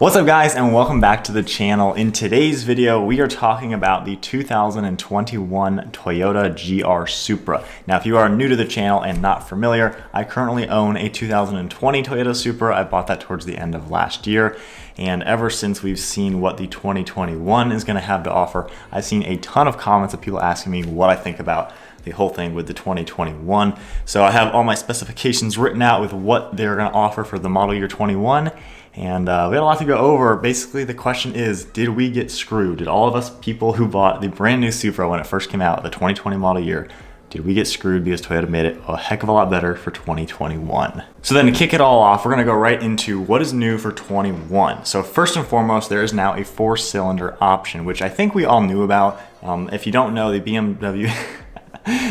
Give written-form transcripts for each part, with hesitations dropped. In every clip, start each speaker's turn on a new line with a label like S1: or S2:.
S1: What's up guys, and welcome back to the channel. In today's video, we are talking about the 2021 Toyota GR Supra. Now, if you are new to the channel and not familiar, I currently own a 2020 Toyota Supra. I bought that towards the end of last year. And ever since we've seen what the 2021 is gonna have to offer, I've seen a ton of comments of people asking me what I think about the whole thing with the 2021. So I have all my specifications written out with what they're gonna offer for the model year 21. And we had a lot to go over. Basically, the question is, did we get screwed? Did all of us people who bought the brand new Supra when it first came out, the 2020 model year, did we get screwed because Toyota made it a heck of a lot better for 2021? So then to kick it all off, we're gonna go right into what is new for 21. So first and foremost, there is now a 4-cylinder option, which I think we all knew about. If you don't know, the BMW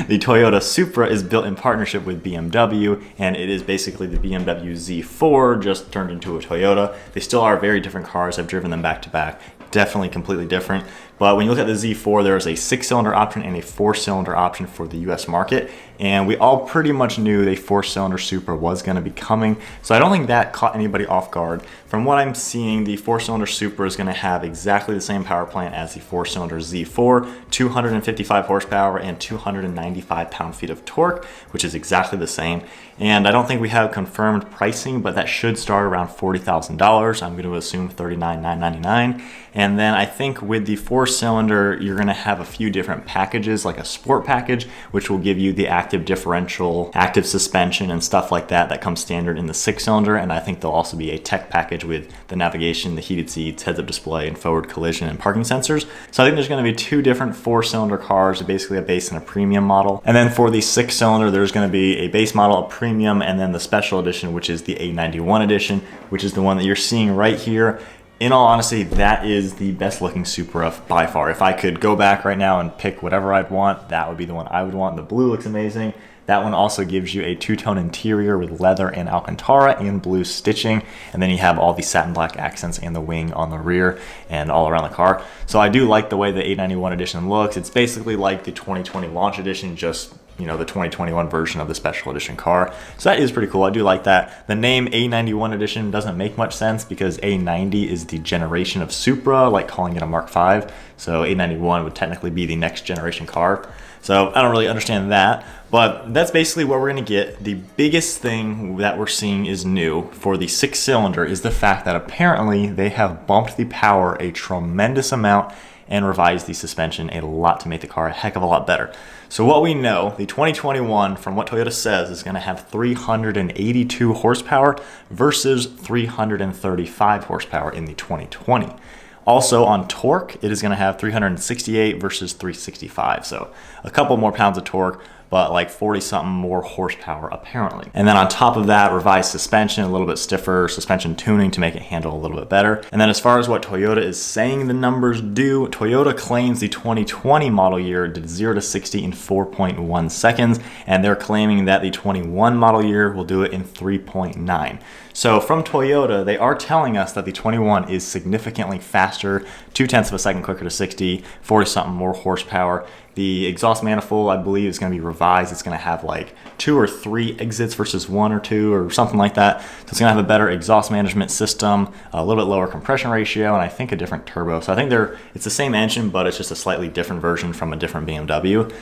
S1: the Toyota Supra is built in partnership with BMW, and it is basically the BMW Z4 just turned into a Toyota. They still are very different cars. I've driven them back to back. Definitely completely different. But when you look at the Z4, there is a 6-cylinder option and a 4-cylinder option for the US market. And we all pretty much knew the 4-cylinder Supra was going to be coming. So I don't think that caught anybody off guard. From what I'm seeing, the 4-cylinder Supra is going to have exactly the same power plant as the 4-cylinder Z4, 255 horsepower and 295 pound-feet of torque, which is exactly the same. And I don't think we have confirmed pricing, but that should start around $40,000. I'm going to assume $39,999. And then I think with the 4-cylinder, you're going to have a few different packages, like a sport package, which will give you the active differential, active suspension, and stuff like that that comes standard in the 6-cylinder. And I think there'll also be a tech package with the navigation, the heated seats, heads-up display, and forward collision and parking sensors. So I think there's going to be 2 different 4-cylinder cars, basically a base and a premium model. And then for the 6-cylinder, there's going to be a base model, a premium, and then the special edition, which is the A91 edition, which is the one that you're seeing right here. In all honesty, that is the best looking Supra by far. If I could go back right now and pick whatever I'd want, that would be the one I would want. The blue looks amazing. That one also gives you a 2-tone interior with leather and Alcantara and blue stitching. And then you have all the satin black accents and the wing on the rear and all around the car. So I do like the way the A91 edition looks. It's basically like the 2020 launch edition, just the 2021 version of the special edition car. So that is pretty cool. I do like that. The name A91 edition doesn't make much sense because A90 is the generation of Supra, like calling it a Mark V. So A91 would technically be the next generation car. So I don't really understand that, but that's basically what we're gonna get. The biggest thing that we're seeing is new for the 6-cylinder is the fact that apparently they have bumped the power a tremendous amount and revised the suspension a lot to make the car a heck of a lot better. So what we know, the 2021, from what Toyota says, is going to have 382 horsepower versus 335 horsepower in the 2020. Also on torque, it is going to have 368 versus 365. So a couple more pounds of torque, but like 40-something more horsepower apparently. And then on top of that, revised suspension, a little bit stiffer suspension tuning to make it handle a little bit better. And then as far as what Toyota is saying the numbers do, Toyota claims the 2020 model year did 0 to 60 in 4.1 seconds, and they're claiming that the 21 model year will do it in 3.9. So from Toyota, they are telling us that the 21 is significantly faster, 0.2 of a second quicker to 60, 40-something more horsepower. The exhaust manifold, I believe, is going to be revised. It's going to have like 2 or 3 exits versus 1 or 2 or something like that. So it's going to have a better exhaust management system, a little bit lower compression ratio, and I think a different turbo. So I think it's the same engine, but it's just a slightly different version from a different BMW.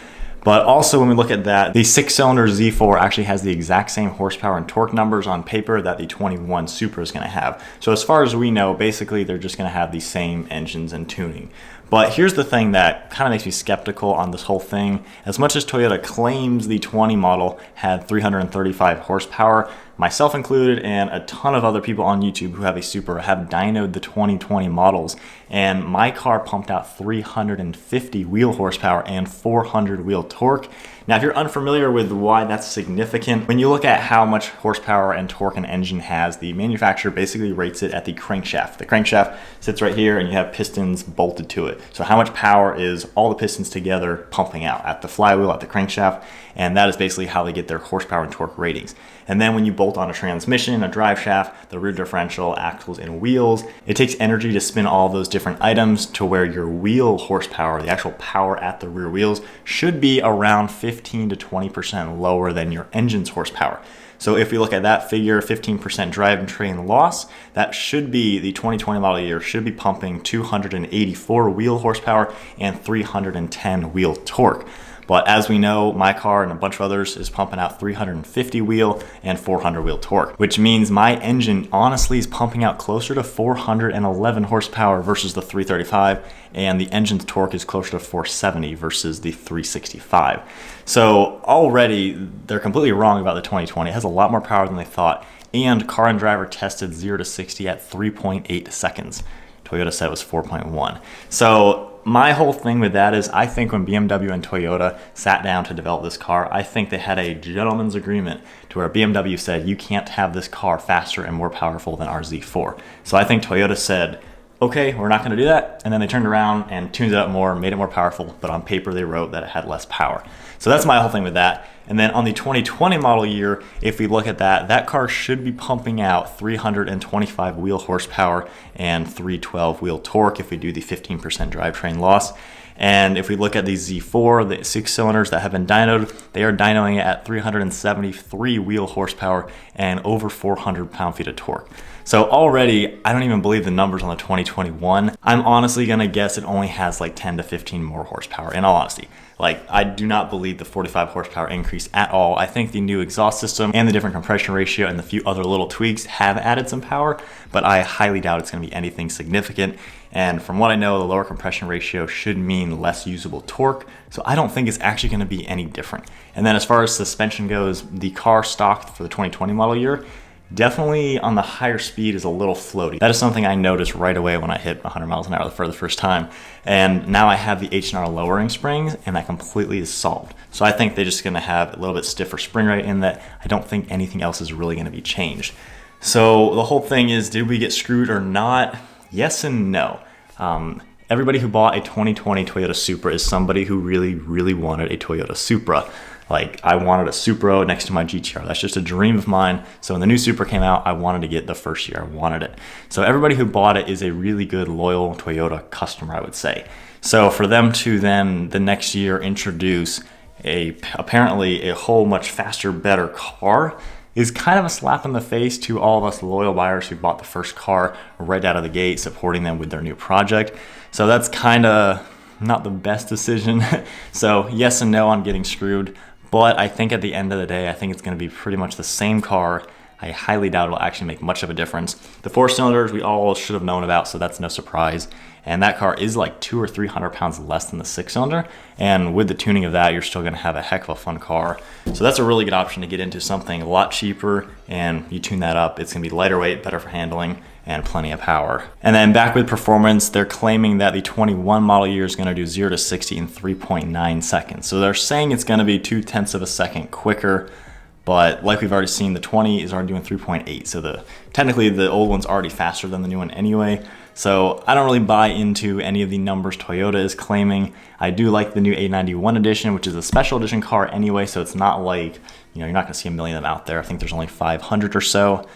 S1: But also when we look at that, the 6-cylinder Z4 actually has the exact same horsepower and torque numbers on paper that the 21 Supra is going to have. So as far as we know, basically they're just going to have the same engines and tuning. But here's the thing that kind of makes me skeptical on this whole thing. As much as Toyota claims the 20 model had 335 horsepower, myself included and a ton of other people on YouTube who have a Supra have dynoed the 2020 models, and my car pumped out 350 wheel horsepower and 400 wheel torque. Now, if you're unfamiliar with why that's significant, when you look at how much horsepower and torque an engine has, the manufacturer basically rates it at the crankshaft. The crankshaft sits right here and you have pistons bolted to it. So how much power is all the pistons together pumping out at the flywheel, at the crankshaft? And that is basically how they get their horsepower and torque ratings. And then when you bolt on a transmission, a drive shaft, the rear differential, axles, and wheels, it takes energy to spin all those different items to where your wheel horsepower, the actual power at the rear wheels, should be around 15 to 20% lower than your engine's horsepower. So if we look at that figure, 15% drivetrain loss, that should be the 2020 model year should be pumping 284 wheel horsepower and 310 wheel torque. But as we know, my car and a bunch of others is pumping out 350 wheel and 400 wheel torque, which means my engine honestly is pumping out closer to 411 horsepower versus the 335, and the engine's torque is closer to 470 versus the 365. So already they're completely wrong about the 2020. It has a lot more power than they thought, and Car and Driver tested 0 to 60 at 3.8 seconds. Toyota said it was 4.1. So my whole thing with that is I think when BMW and Toyota sat down to develop this car, I think they had a gentleman's agreement to where BMW said, you can't have this car faster and more powerful than our Z4. So I think Toyota said, okay, we're not going to do that. And then they turned around and tuned it up more, made it more powerful, but on paper they wrote that it had less power. So that's my whole thing with that. And then on the 2020 model year, if we look at that, that car should be pumping out 325 wheel horsepower and 312 wheel torque if we do the 15% drivetrain loss. And if we look at the Z4, the 6 cylinders that have been dynoed, they are dynoing it at 373 wheel horsepower and over 400 pound-feet of torque. So already, I don't even believe the numbers on the 2021. I'm honestly gonna guess it only has like 10 to 15 more horsepower, in all honesty. Like, I do not believe the 45 horsepower increase at all. I think the new exhaust system and the different compression ratio and the few other little tweaks have added some power, but I highly doubt it's gonna be anything significant. And from what I know, the lower compression ratio should mean less usable torque, so I don't think it's actually gonna be any different. And then as far as suspension goes, the car stocked for the 2020 model year, definitely on the higher speed is a little floaty. That is something I noticed right away when I hit 100 miles an hour for the first time. And now I have the H&R lowering springs, and that completely is solved. So I think they're just gonna have a little bit stiffer spring rate in that. I don't think anything else is really gonna be changed. So the whole thing is, did we get screwed or not? Yes and no. Everybody who bought a 2020 Toyota Supra is somebody who really, really wanted a Toyota Supra. Like, I wanted a Supra next to my GTR. That's just a dream of mine. So when the new Supra came out, I wanted to get the first year. I wanted it. So everybody who bought it is a really good, loyal Toyota customer, I would say. So for them to then the next year introduce apparently a whole much faster, better car is kind of a slap in the face to all of us loyal buyers who bought the first car right out of the gate, supporting them with their new project. So that's kind of not the best decision. So yes and no on getting screwed. But I think at the end of the day, I think it's going to be pretty much the same car. I highly doubt it'll actually make much of a difference. The 4 cylinders we all should have known about, so that's no surprise. And that car is like 200 or 300 pounds less than the 6 cylinder. And with the tuning of that, you're still going to have a heck of a fun car. So that's a really good option to get into something a lot cheaper. And you tune that up, it's going to be lighter weight, better for handling, and plenty of power. And then back with performance, they're claiming that the 21 model year is going to do 0 to 60 in 3.9 seconds. So they're saying it's going to be 0.2 of a second quicker, but like we've already seen, the 20 is already doing 3.8. So technically the old one's already faster than the new one anyway. So I don't really buy into any of the numbers Toyota is claiming. I do like the new 891 edition, which is a special edition car anyway. So it's not like, you're not going to see a million of them out there. I think there's only 500 or so,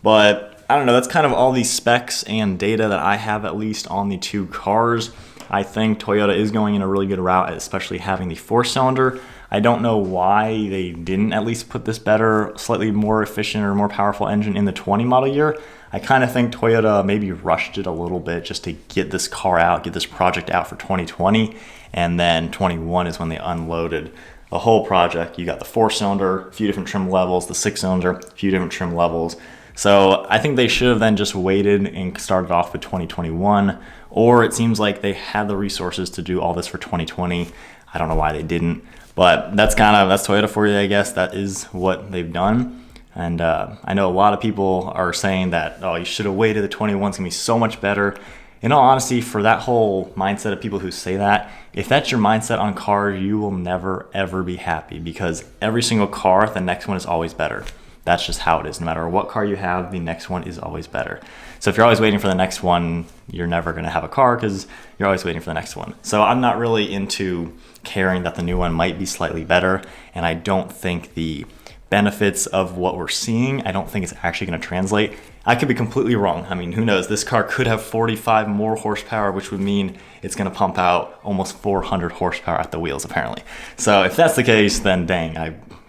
S1: but I don't know, that's kind of all the specs and data that I have at least on the two cars. I think Toyota is going in a really good route, especially having the 4-cylinder. I don't know why they didn't at least put this better, slightly more efficient or more powerful engine in the 20 model year. I kind of think Toyota maybe rushed it a little bit just to get this car out, get this project out for 2020, and then 21 is when they unloaded the whole project. You got the 4-cylinder, a few different trim levels, the 6-cylinder, a few different trim levels. So I think they should have then just waited and started off with 2021, or it seems like they had the resources to do all this for 2020. I don't know why they didn't, but that's Toyota for you, I guess. That is what they've done. And I know a lot of people are saying that, oh, you should have waited, the 21's gonna be so much better. In all honesty, for that whole mindset of people who say that, if that's your mindset on cars, you will never, ever be happy, because every single car, the next one is always better. That's just how it is. No matter what car you have, the next one is always better. So if you're always waiting for the next one, you're never going to have a car because you're always waiting for the next one. So I'm not really into caring that the new one might be slightly better. And I don't think the benefits of what we're seeing, I don't think it's actually going to translate. I could be completely wrong. I mean, who knows? This car could have 45 more horsepower, which would mean it's going to pump out almost 400 horsepower at the wheels, apparently. So if that's the case, then dang,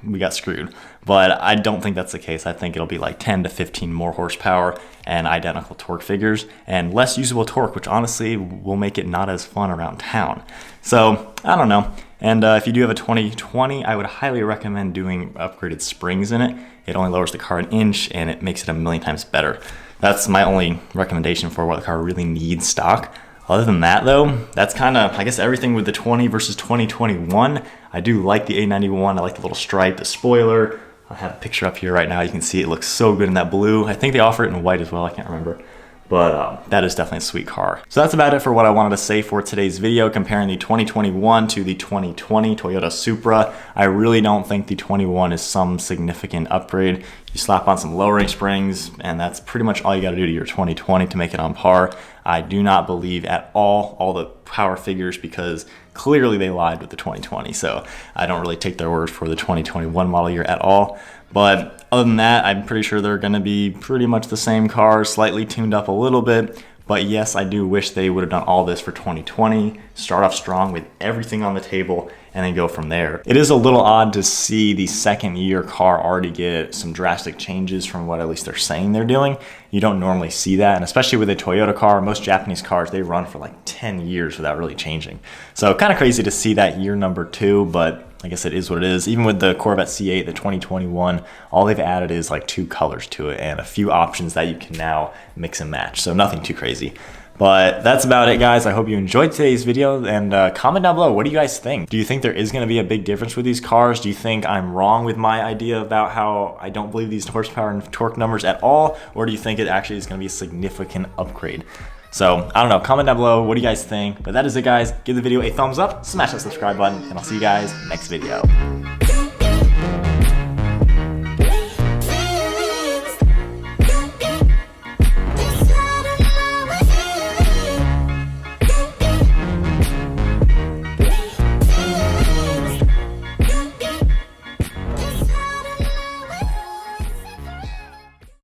S1: we got screwed. But I don't think that's the case. I think it'll be like 10 to 15 more horsepower and identical torque figures and less usable torque, which honestly will make it not as fun around town. So I don't know. And if you do have a 2020, I would highly recommend doing upgraded springs in it. It only lowers the car an inch and it makes it a million times better. That's my only recommendation for what the car really needs stock. Other than that though, that's kind of, I guess, everything with the 20 versus 2021. I do like the A91. I like the little stripe, the spoiler. I have a picture up here right now. You can see it looks so good in that blue. I think they offer it in white as well. I can't remember. But that is definitely a sweet car. So that's about it for what I wanted to say for today's video, comparing the 2021 to the 2020 Toyota Supra. I really don't think the 21 is some significant upgrade. You slap on some lowering springs, and that's pretty much all you got to do to your 2020 to make it on par. I do not believe at all the power figures, because clearly they lied with the 2020. So I don't really take their word for the 2021 model year at all. But other than that, I'm pretty sure they're going to be pretty much the same cars, slightly tuned up a little bit. But yes, I do wish they would have done all this for 2020, start off strong with everything on the table, and then go from there. It is a little odd to see the second year car already get some drastic changes from what at least they're saying they're doing. You don't normally see that, and especially with a Toyota car, most Japanese cars, they run for like 10 years without really changing. So kind of crazy to see that year number 2, but I guess it is what it is. Even with the Corvette C8, the 2021, all they've added is like 2 colors to it and a few options that you can now mix and match. So nothing too crazy. But that's about it, guys. I hope you enjoyed today's video, and comment down below. What do you guys think? Do you think there is going to be a big difference with these cars? Do you think I'm wrong with my idea about how I don't believe these horsepower and torque numbers at all? Or do you think it actually is going to be a significant upgrade? So I don't know, comment down below. What do you guys think? But that is it, guys. Give the video a thumbs up, smash that subscribe button, and I'll see you guys next video.